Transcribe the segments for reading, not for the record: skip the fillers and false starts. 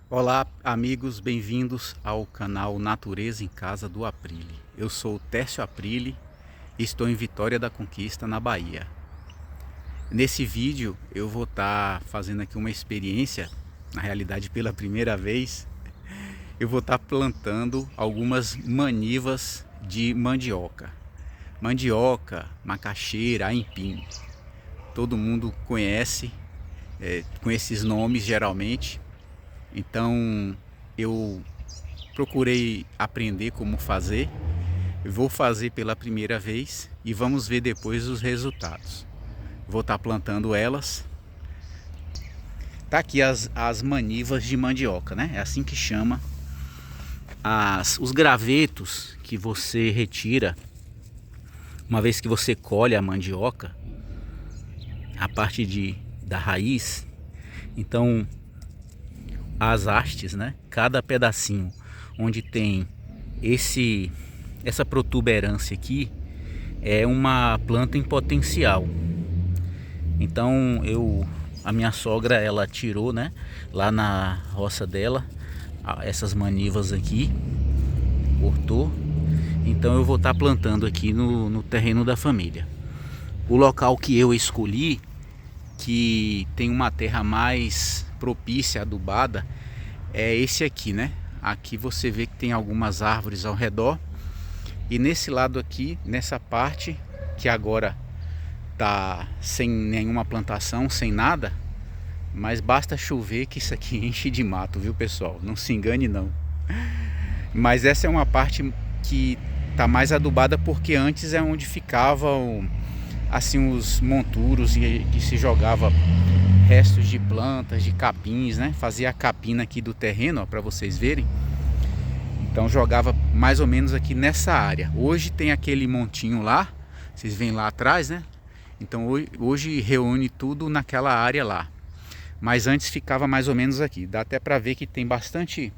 Olá, amigos, bem-vindos ao canal Natureza em Casa do Aprile. Eu sou o Tércio Aprile e estou em Vitória da Conquista, na Bahia. Nesse vídeo eu vou estar fazendo aqui uma experiência, na realidade pela primeira vez. Eu vou estar plantando algumas manivas de mandioca. Mandioca, macaxeira, aipim. Todo mundo conhece com esses nomes geralmente. Então eu procurei aprender como fazer. Vou fazer pela primeira vez e vamos ver depois os resultados. Vou estar plantando elas. Tá aqui as manivas de mandioca, né? É assim que chama. Os gravetos que você retira uma vez que você colhe a mandioca, a parte da raiz. Então as hastes, né? Cada pedacinho onde tem essa protuberância aqui é uma planta em potencial. Então a minha sogra, ela tirou, né, lá na roça dela, essas manivas aqui, cortou. Então eu vou estar plantando aqui no terreno da família. O local que eu escolhi, que tem uma terra mais propícia, adubada, é esse aqui, né? Aqui você vê que tem algumas árvores ao redor. E nesse lado aqui, nessa parte que agora tá sem nenhuma plantação, sem nada, mas basta chover que isso aqui enche de mato, viu, pessoal? Não se engane não. Mas essa é uma parte que tá mais adubada porque antes é onde ficavam assim os monturos e que se jogava restos de plantas, de capins, né? Fazia a capina aqui do terreno, ó, para vocês verem. Então jogava mais ou menos aqui nessa área. Hoje tem aquele montinho lá, vocês veem lá atrás, né? Então hoje reúne tudo naquela área lá. Mas antes ficava mais ou menos aqui. Dá até para ver que tem bastante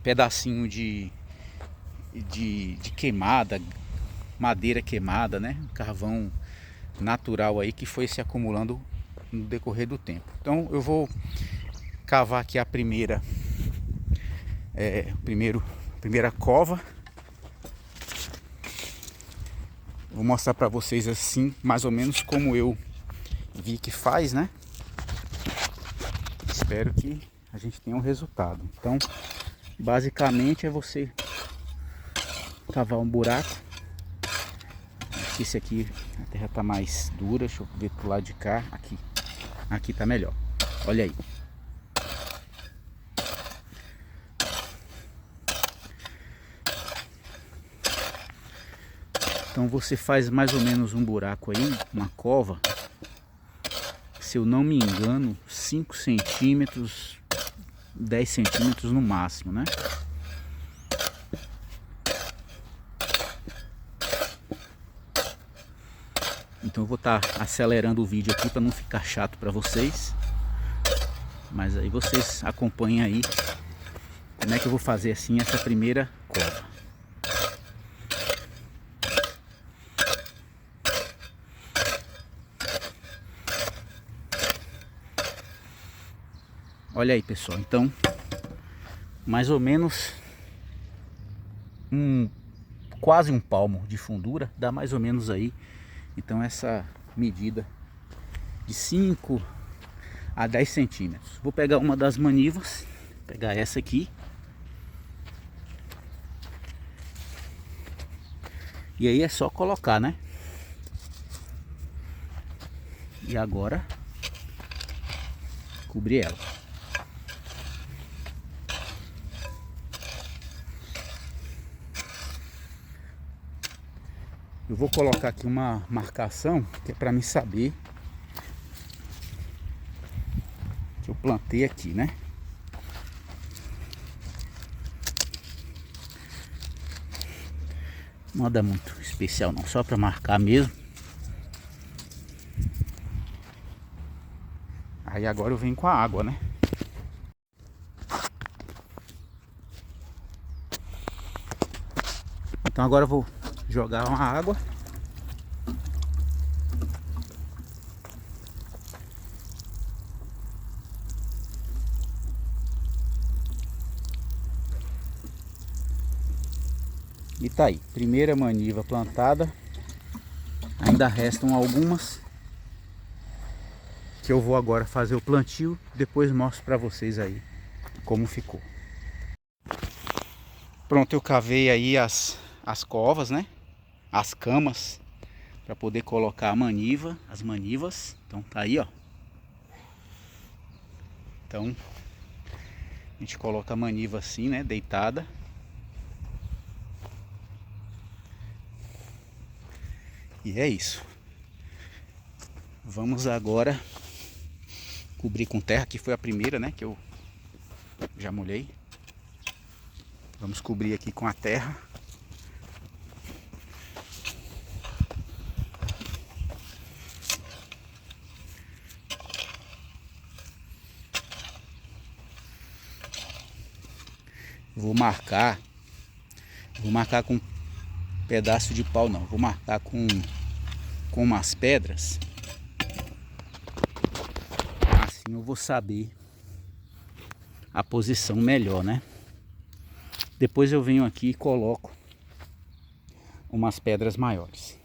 pedacinho de queimada, madeira queimada, né? Carvão natural aí que foi se acumulando no decorrer do tempo. Então eu vou cavar aqui a primeira cova. Vou mostrar para vocês assim, mais ou menos como eu vi que faz, né? Espero que a gente tenha um resultado. Então, basicamente é você cavar um buraco. Esse aqui, a terra tá mais dura. Deixa eu ver pro lado de cá. Aqui tá melhor. Olha aí. Então você faz mais ou menos um buraco aí, uma cova, se eu não me engano, 5 centímetros, 10 centímetros no máximo, né? Então eu vou estar acelerando o vídeo aqui para não ficar chato para vocês. Mas aí vocês acompanhem aí como é que eu vou fazer assim essa primeira cova. Olha aí, pessoal, então mais ou menos quase um palmo de fundura, dá mais ou menos aí. Então essa medida de 5 a 10 centímetros. Vou pegar uma das manivas, pegar essa aqui. E aí é só colocar, né? E agora cobrir ela. Eu vou colocar aqui uma marcação que é para me saber que eu plantei aqui, né? Nada muito especial não, só para marcar mesmo. Aí agora eu venho com a água, né? Então agora eu vou jogar uma água. E tá aí, primeira maniva plantada. Ainda restam algumas que eu vou agora fazer o plantio. Depois mostro para vocês aí como ficou. Pronto, eu cavei aí as covas, né? As camas para poder colocar a maniva, as manivas. Então tá aí, ó. Então a gente coloca a maniva assim, né? Deitada. E é isso. Vamos agora cobrir com terra, que foi a primeira, né, que eu já molhei. Vamos cobrir aqui com a terra. Vou marcar com um pedaço de pau não, vou marcar com umas pedras. Assim eu vou saber a posição melhor, né? Depois eu venho aqui e coloco umas pedras maiores.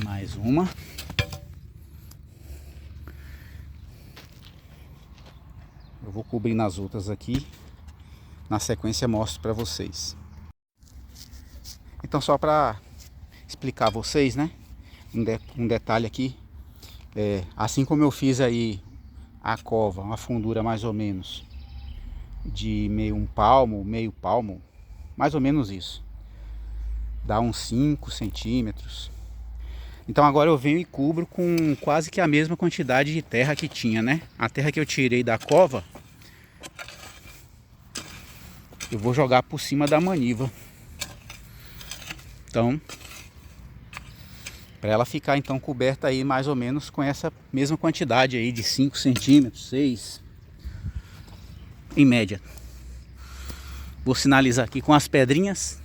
Mais uma. Eu vou cobrir nas outras aqui. Na sequência mostro para vocês. Então, só para explicar a vocês, né? Um detalhe aqui. Assim como eu fiz aí a cova, uma fundura mais ou menos de meio palmo, mais ou menos isso. Dá uns 5 centímetros. Então agora eu venho e cubro com quase que a mesma quantidade de terra que tinha, né? A terra que eu tirei da cova, eu vou jogar por cima da maniva. Então, para ela ficar então coberta aí mais ou menos com essa mesma quantidade aí de 5 centímetros, 6 em média. Vou sinalizar aqui com as pedrinhas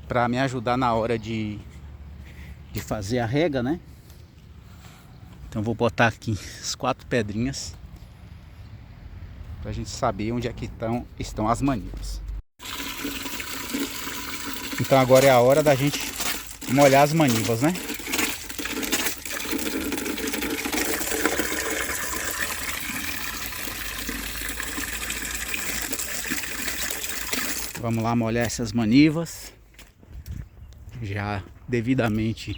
para me ajudar na hora de fazer a rega, né? Então vou botar aqui as 4 pedrinhas pra gente saber onde é que estão as manivas. Então agora é a hora da gente molhar as manivas, né? Vamos lá molhar essas manivas já devidamente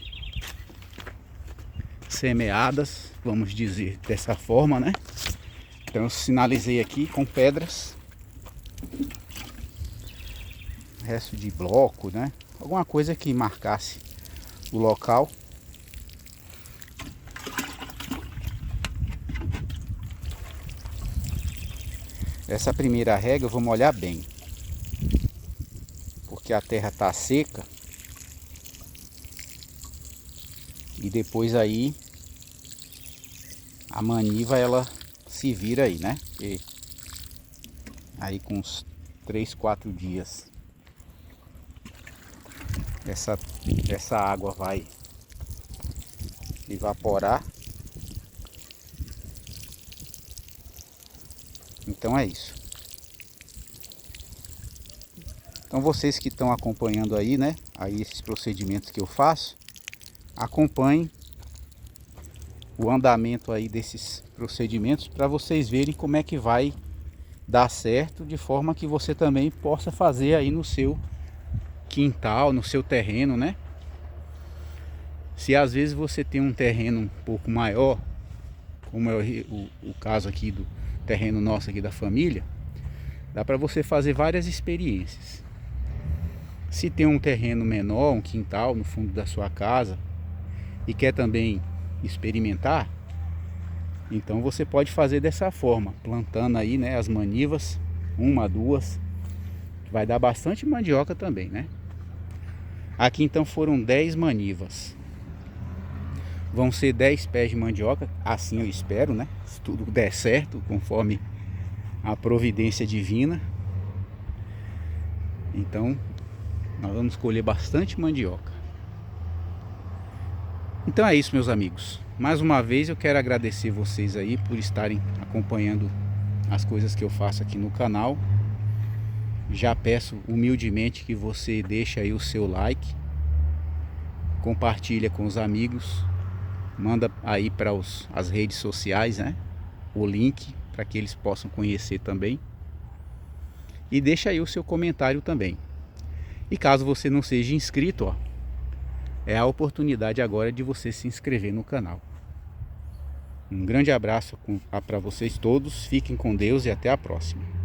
semeadas, vamos dizer dessa forma, né? Então eu sinalizei aqui com pedras, resto de bloco, né? Alguma coisa que marcasse o local. Essa primeira rega eu vou molhar bem, porque a terra tá seca. E depois aí a maniva ela se vira aí, né? E aí com uns 3, 4 dias essa água vai evaporar. Então é isso. Então vocês que estão acompanhando aí, né? Aí esses procedimentos que eu faço, acompanhem o andamento aí desses procedimentos para vocês verem como é que vai dar certo, de forma que você também possa fazer aí no seu quintal, no seu terreno, né? Se às vezes você tem um terreno um pouco maior, como é o caso aqui do terreno nosso aqui da família, dá para você fazer várias experiências. Se tem um terreno menor, um quintal no fundo da sua casa e quer também experimentar, então você pode fazer dessa forma, plantando aí, né, as manivas, 1, 2, vai dar bastante mandioca também, né? Aqui então foram 10 manivas, vão ser 10 pés de mandioca, assim eu espero, né? Se tudo der certo, conforme a providência divina. Então nós vamos colher bastante mandioca. Então é isso, meus amigos. Mais uma vez eu quero agradecer vocês aí por estarem acompanhando as coisas que eu faço aqui no canal. Já peço humildemente que você deixe aí o seu like, compartilha com os amigos, manda aí para as redes sociais, né, o link para que eles possam conhecer também. E deixa aí o seu comentário também. E caso você não seja inscrito, ó, é a oportunidade agora de você se inscrever no canal. Um grande abraço para vocês todos, fiquem com Deus e até a próxima.